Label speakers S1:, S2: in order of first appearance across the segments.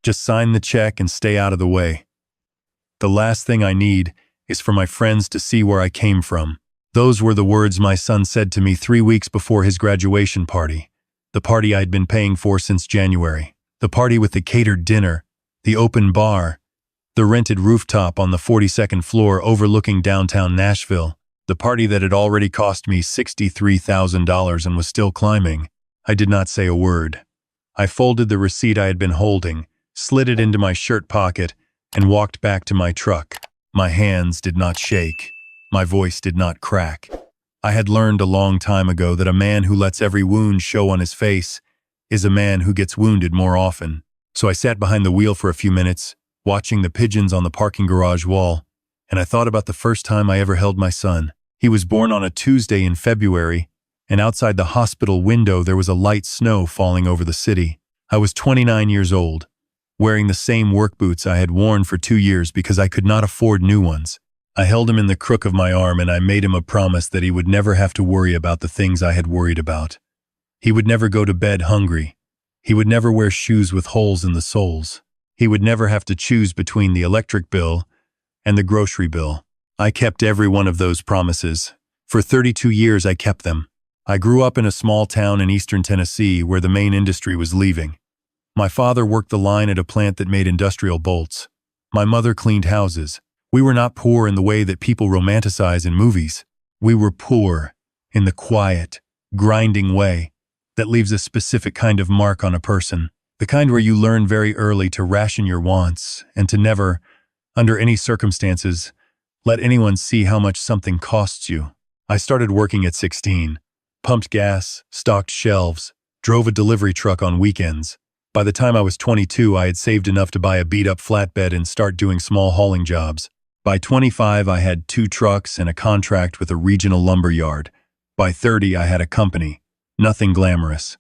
S1: Just sign the check and stay out of the way. The last thing I need is for my friends to see where I came from." Those were the words my son said to me 3 weeks before his graduation party, the party I'd been paying for since January, the party with the catered dinner, the open bar, the rented rooftop on the 42nd floor overlooking downtown Nashville, the party that had already cost me $63,000 and was still climbing. I did not say a word. I folded the receipt I had been holding, slid it into my shirt pocket, and walked back to my truck. My hands did not shake. My voice did not crack. I had learned a long time ago that a man who lets every wound show on his face is a man who gets wounded more often. So I sat behind the wheel for a few minutes, watching the pigeons on the parking garage wall, and I thought about the first time I ever held my son. He was born on a Tuesday in February, and outside the hospital window there was a light snow falling over the city. I was 29 years old, wearing the same work boots I had worn for 2 years because I could not afford new ones. I held him in the crook of my arm and I made him a promise that he would never have to worry about the things I had worried about. He would never go to bed hungry. He would never wear shoes with holes in the soles. He would never have to choose between the electric bill and the grocery bill. I kept every one of those promises. For 32 years I kept them. I grew up in a small town in eastern Tennessee where the main industry was leaving. My father worked the line at a plant that made industrial bolts. My mother cleaned houses. We were not poor in the way that people romanticize in movies. We were poor in the quiet, grinding way that leaves a specific kind of mark on a person. The kind where you learn very early to ration your wants and to never, under any circumstances, let anyone see how much something costs you. I started working at 16, pumped gas, stocked shelves, drove a delivery truck on weekends. By the time I was 22, I had saved enough to buy a beat-up flatbed and start doing small hauling jobs. By 25, I had 2 trucks and a contract with a regional lumber yard. By 30, I had a company. Nothing glamorous.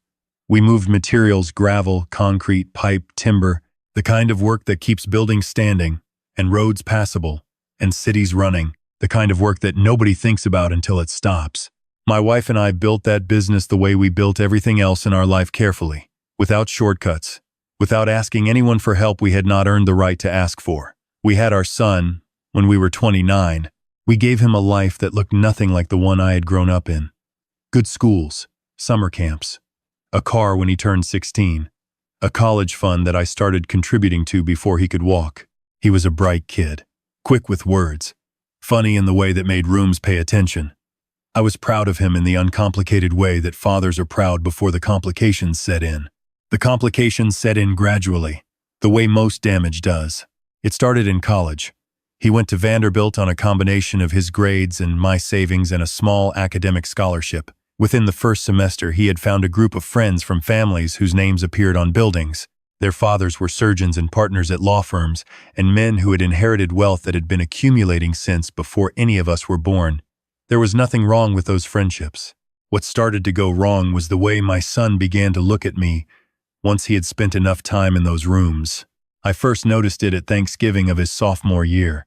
S1: We moved materials, gravel, concrete, pipe, timber, the kind of work that keeps buildings standing and roads passable and cities running, the kind of work that nobody thinks about until it stops. My wife and I built that business the way we built everything else in our life, carefully, without shortcuts, without asking anyone for help we had not earned the right to ask for. We had our son when we were 29. We gave him a life that looked nothing like the one I had grown up in. Good schools, summer camps, a car when he turned 16, a college fund that I started contributing to before he could walk. He was a bright kid, quick with words, funny in the way that made rooms pay attention. I was proud of him in the uncomplicated way that fathers are proud before the complications set in. The complications set in gradually, the way most damage does. It started in college. He went to Vanderbilt on a combination of his grades and my savings and a small academic scholarship. Within the first semester, he had found a group of friends from families whose names appeared on buildings. Their fathers were surgeons and partners at law firms, and men who had inherited wealth that had been accumulating since before any of us were born. There was nothing wrong with those friendships. What started to go wrong was the way my son began to look at me once he had spent enough time in those rooms. I first noticed it at Thanksgiving of his sophomore year.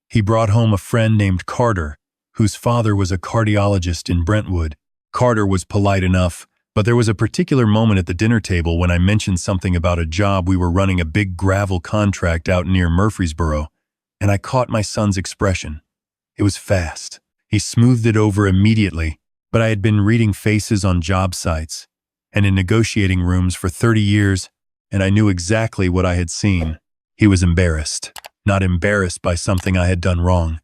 S1: He brought home a friend named Carter, whose father was a cardiologist in Brentwood. Carter was polite enough, but there was a particular moment at the dinner table when I mentioned something about a job we were running, a big gravel contract out near Murfreesboro, and I caught my son's expression. It was fast. He smoothed it over immediately, but I had been reading faces on job sites and in negotiating rooms for 30 years, and I knew exactly what I had seen. He was embarrassed. Not embarrassed by something I had done wrong.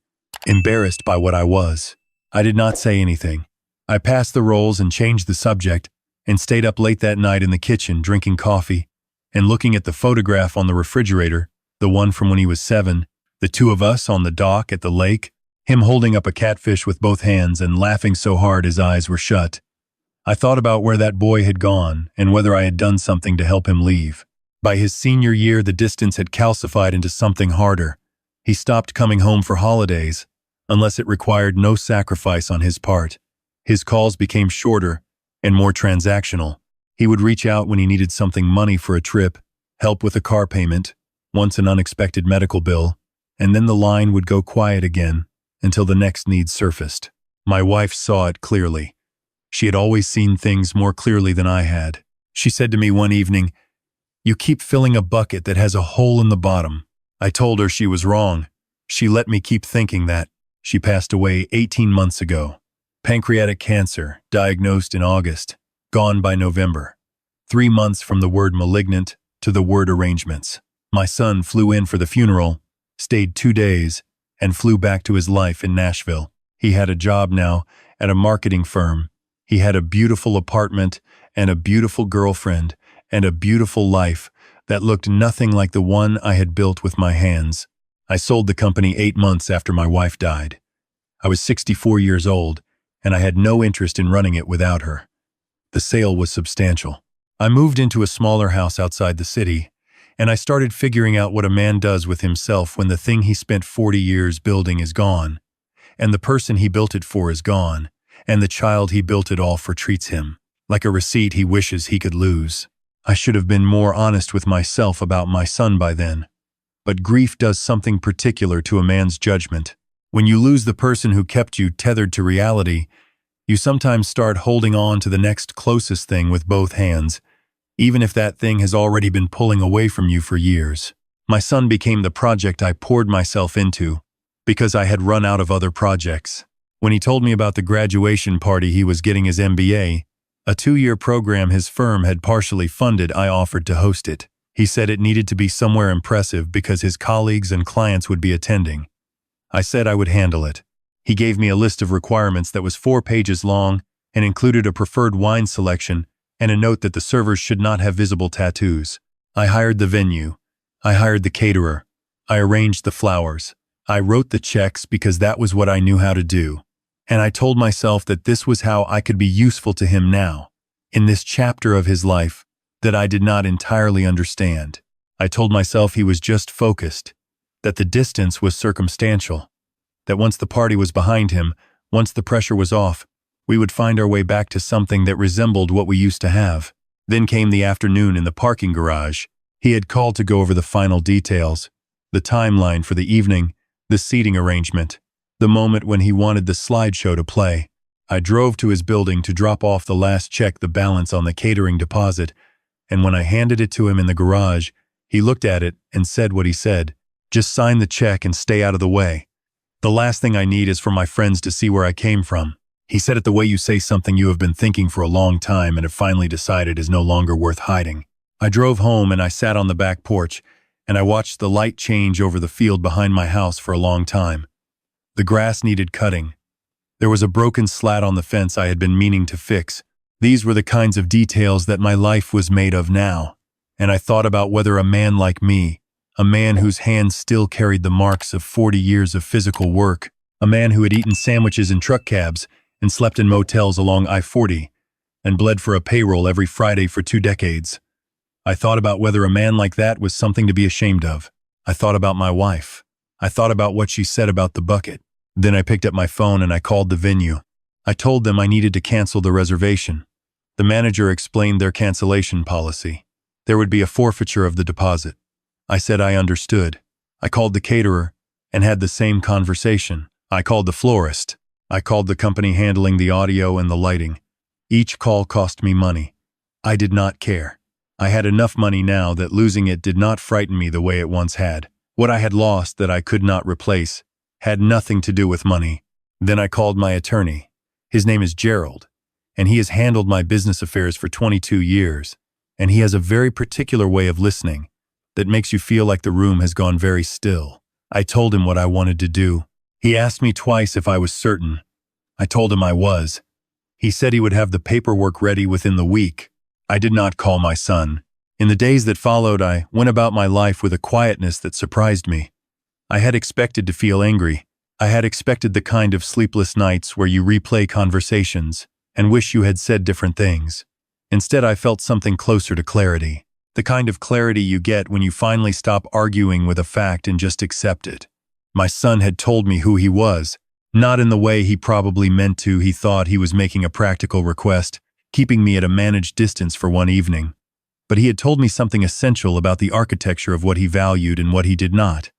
S1: Embarrassed by what I was. I did not say anything. I passed the rolls and changed the subject and stayed up late that night in the kitchen drinking coffee and looking at the photograph on the refrigerator, the one from when he was 7, the 2 of us on the dock at the lake, him holding up a catfish with both hands and laughing so hard his eyes were shut. I thought about where that boy had gone and whether I had done something to help him leave. By his senior year, the distance had calcified into something harder. He stopped coming home for holidays, unless it required no sacrifice on his part. His calls became shorter and more transactional. He would reach out when he needed something, money for a trip, help with a car payment, once an unexpected medical bill, and then the line would go quiet again until the next need surfaced. My wife saw it clearly. She had always seen things more clearly than I had. She said to me one evening, You keep filling a bucket that has a hole in the bottom." I told her she was wrong. She let me keep thinking that. She passed away 18 months ago. Pancreatic cancer, diagnosed in August, gone by November. 3 months from the word malignant to the word arrangements. My son flew in for the funeral, stayed 2 days, and flew back to his life in Nashville. He had a job now at a marketing firm. He had a beautiful apartment and a beautiful girlfriend and a beautiful life that looked nothing like the one I had built with my hands. I sold the company 8 months after my wife died. I was 64 years old, and I had no interest in running it without her. The sale was substantial. I moved into a smaller house outside the city, and I started figuring out what a man does with himself when the thing he spent 40 years building is gone, and the person he built it for is gone, and the child he built it all for treats him like a receipt he wishes he could lose. I should have been more honest with myself about my son by then. But grief does something particular to a man's judgment. When you lose the person who kept you tethered to reality, you sometimes start holding on to the next closest thing with both hands, even if that thing has already been pulling away from you for years. My son became the project I poured myself into because I had run out of other projects. When he told me about the graduation party he was getting his MBA, a 2-year program his firm had partially funded, I offered to host it. He said it needed to be somewhere impressive because his colleagues and clients would be attending. I said I would handle it. He gave me a list of requirements that was 4 pages long and included a preferred wine selection and a note that the servers should not have visible tattoos. I hired the venue. I hired the caterer. I arranged the flowers. I wrote the checks because that was what I knew how to do. And I told myself that this was how I could be useful to him now, in this chapter of his life that I did not entirely understand. I told myself he was just focused, that the distance was circumstantial, that once the party was behind him, once the pressure was off, we would find our way back to something that resembled what we used to have. Then came the afternoon in the parking garage. He had called to go over the final details, the timeline for the evening, the seating arrangement, the moment when he wanted the slideshow to play. I drove to his building to drop off the last check, the balance on the catering deposit, and when I handed it to him in the garage, he looked at it and said what he said, "Just sign the check and stay out of the way. The last thing I need is for my friends to see where I came from." He said it the way you say something you have been thinking for a long time and have finally decided is no longer worth hiding. I drove home and I sat on the back porch, and I watched the light change over the field behind my house for a long time. The grass needed cutting. There was a broken slat on the fence I had been meaning to fix. These were the kinds of details that my life was made of now, and I thought about whether a man like me, a man whose hands still carried the marks of 40 years of physical work, a man who had eaten sandwiches in truck cabs and slept in motels along I-40, and bled for a payroll every Friday for 2 decades. I thought about whether a man like that was something to be ashamed of. I thought about my wife. I thought about what she said about the bucket. Then I picked up my phone and I called the venue. I told them I needed to cancel the reservation. The manager explained their cancellation policy. There would be a forfeiture of the deposit. I said I understood. I called the caterer and had the same conversation. I called the florist. I called the company handling the audio and the lighting. Each call cost me money. I did not care. I had enough money now that losing it did not frighten me the way it once had. What I had lost that I could not replace had nothing to do with money. Then I called my attorney. His name is Gerald, and he has handled my business affairs for 22 years, and he has a very particular way of listening that makes you feel like the room has gone very still. I told him what I wanted to do. He asked me twice if I was certain. I told him I was. He said he would have the paperwork ready within the week. I did not call my son. In the days that followed, I went about my life with a quietness that surprised me. I had expected to feel angry. I had expected the kind of sleepless nights where you replay conversations and wish you had said different things. Instead, I felt something closer to clarity. The kind of clarity you get when you finally stop arguing with a fact and just accept it. My son had told me who he was, not in the way he probably meant to. He thought he was making a practical request, keeping me at a managed distance for one evening. But he had told me something essential about the architecture of what he valued and what he did not.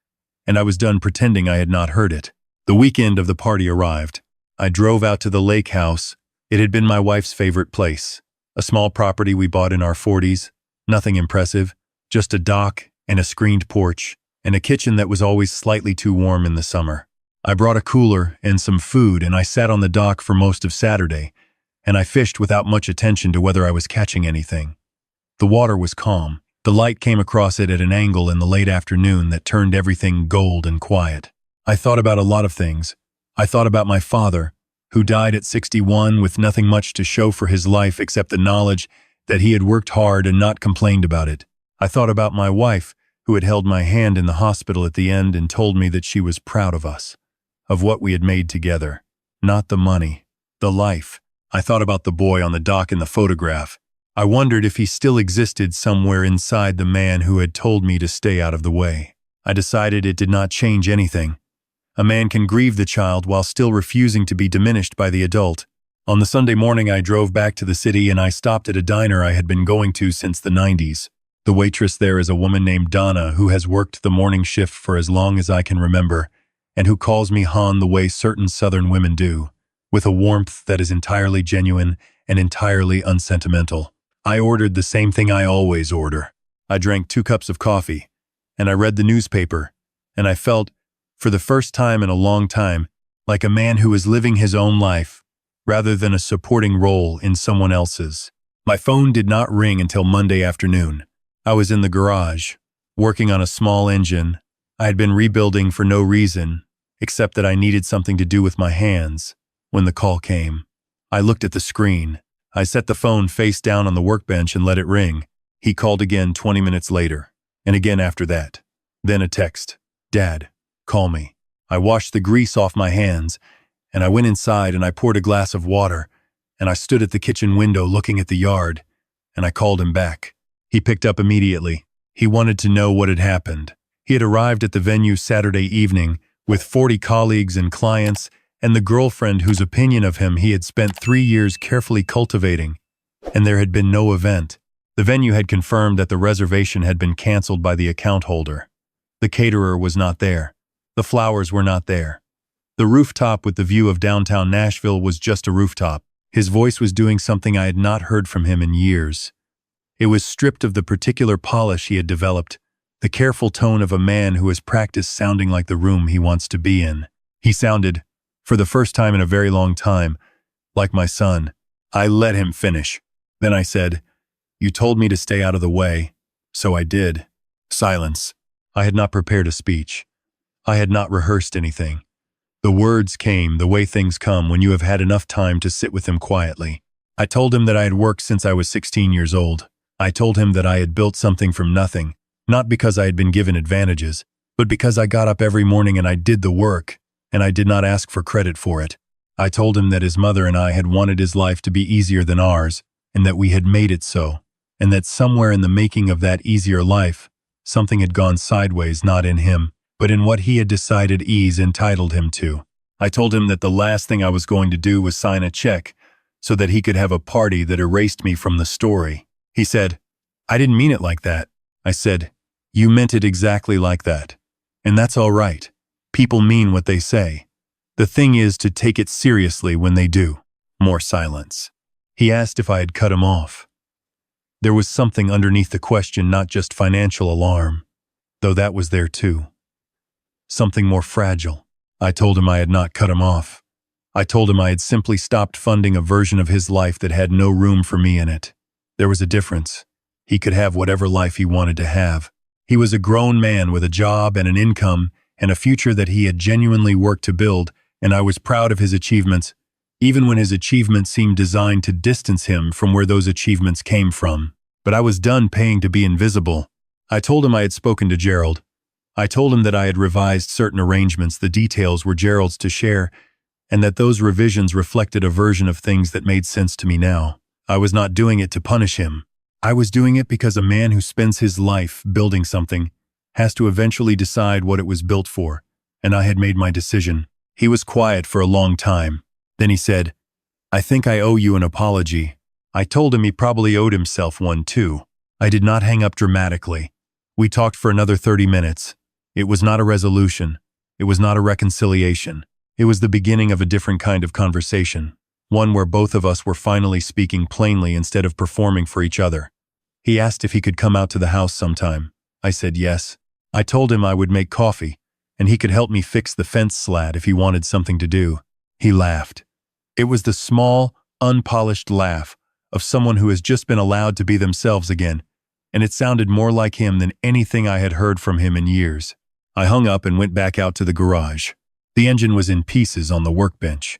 S1: And I was done pretending I had not heard it. The weekend of the party arrived. I drove out to the lake house. It had been my wife's favorite place. A small property we bought in our 40s. Nothing impressive, Just a dock and a screened porch, and a kitchen that was always slightly too warm in the summer. I brought a cooler and some food, and I sat on the dock for most of Saturday, and I fished without much attention to whether I was catching anything. The water was calm. The light came across it at an angle in the late afternoon that turned everything gold and quiet. I thought about a lot of things. I thought about my father, who died at 61 with nothing much to show for his life except the knowledge that he had worked hard and not complained about it. I thought about my wife, who had held my hand in the hospital at the end and told me that she was proud of us, of what we had made together. Not the money, the life. I thought about the boy on the dock in the photograph. I wondered if he still existed somewhere inside the man who had told me to stay out of the way. I decided it did not change anything. A man can grieve the child while still refusing to be diminished by the adult. On the Sunday morning, I drove back to the city and I stopped at a diner I had been going to since the 90s. The waitress there is a woman named Donna who has worked the morning shift for as long as I can remember, and who calls me Han the way certain Southern women do, with a warmth that is entirely genuine and entirely unsentimental. I ordered the same thing I always order. I drank 2 cups of coffee, and I read the newspaper, and I felt, for the first time in a long time, like a man who is living his own life, rather than a supporting role in someone else's. My phone did not ring until Monday afternoon. I was in the garage, working on a small engine I had been rebuilding for no reason, except that I needed something to do with my hands, when the call came. I looked at the screen. I set the phone face down on the workbench and let it ring. He called again 20 minutes later, and again after that. Then a text. "Dad, call me." I washed the grease off my hands, and I went inside and I poured a glass of water, and I stood at the kitchen window looking at the yard, and I called him back. He picked up immediately. He wanted to know what had happened. He had arrived at the venue Saturday evening with 40 colleagues and clients and the girlfriend whose opinion of him he had spent 3 years carefully cultivating, and there had been no event. The venue had confirmed that the reservation had been canceled by the account holder. The caterer was not there. The flowers were not there. The rooftop with the view of downtown Nashville was just a rooftop. His voice was doing something I had not heard from him in years. It was stripped of the particular polish he had developed, the careful tone of a man who has practiced sounding like the room he wants to be in. He sounded, for the first time in a very long time, like my son. I let him finish. Then I said, "You told me to stay out of the way, so I did." Silence. I had not prepared a speech. I had not rehearsed anything. The words came the way things come when you have had enough time to sit with them quietly. I told him that I had worked since I was 16 years old. I told him that I had built something from nothing, not because I had been given advantages, but because I got up every morning and I did the work, and I did not ask for credit for it. I told him that his mother and I had wanted his life to be easier than ours, and that we had made it so, and that somewhere in the making of that easier life, something had gone sideways, not in him, but in what he had decided ease entitled him to. I told him that the last thing I was going to do was sign a check so that he could have a party that erased me from the story. He said, "I didn't mean it like that." I said, "You meant it exactly like that. And that's all right. People mean what they say. The thing is to take it seriously when they do." More silence. He asked if I had cut him off. There was something underneath the question, not just financial alarm, though that was there too. Something more fragile. I told him I had not cut him off. I told him I had simply stopped funding a version of his life that had no room for me in it. There was a difference. He could have whatever life he wanted to have. He was a grown man with a job and an income and a future that he had genuinely worked to build, and I was proud of his achievements, even when his achievements seemed designed to distance him from where those achievements came from. But I was done paying to be invisible. I told him I had spoken to Gerald. I told him that I had revised certain arrangements, the details were Gerald's to share, and that those revisions reflected a version of things that made sense to me now. I was not doing it to punish him. I was doing it because a man who spends his life building something has to eventually decide what it was built for, and I had made my decision. He was quiet for a long time. Then he said, "I think I owe you an apology." I told him he probably owed himself one too. I did not hang up dramatically. We talked for another 30 minutes. It was not a resolution. It was not a reconciliation. It was the beginning of a different kind of conversation, one where both of us were finally speaking plainly instead of performing for each other. He asked if he could come out to the house sometime. I said yes. I told him I would make coffee, and he could help me fix the fence slat if he wanted something to do. He laughed. It was the small, unpolished laugh of someone who has just been allowed to be themselves again, and it sounded more like him than anything I had heard from him in years. I hung up and went back out to the garage. The engine was in pieces on the workbench.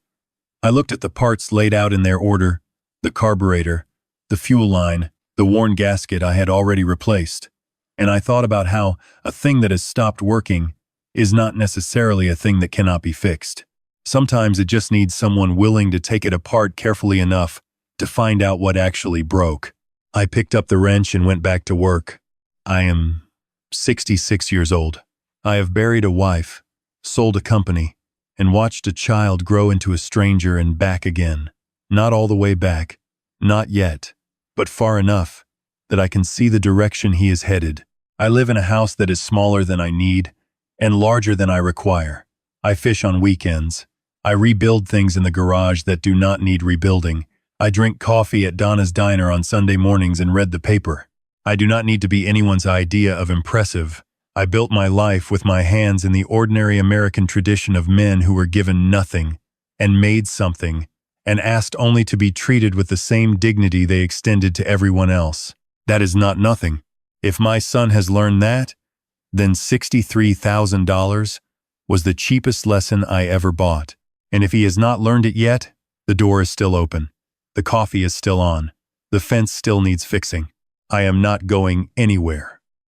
S1: I looked at the parts laid out in their order: the carburetor, the fuel line, the worn gasket I had already replaced, and I thought about how a thing that has stopped working is not necessarily a thing that cannot be fixed. Sometimes it just needs someone willing to take it apart carefully enough to find out what actually broke. I picked up the wrench and went back to work. I am 66 years old. I have buried a wife, sold a company, and watched a child grow into a stranger and back again. Not all the way back, not yet, but far enough that I can see the direction he is headed. I live in a house that is smaller than I need and larger than I require. I fish on weekends. I rebuild things in the garage that do not need rebuilding. I drink coffee at Donna's Diner on Sunday mornings and read the paper. I do not need to be anyone's idea of impressive. I built my life with my hands in the ordinary American tradition of men who were given nothing and made something and asked only to be treated with the same dignity they extended to everyone else. That is not nothing. If my son has learned that, then $63,000 was the cheapest lesson I ever bought. And if he has not learned it yet, the door is still open. The coffee is still on. The fence still needs fixing. I am not going anywhere.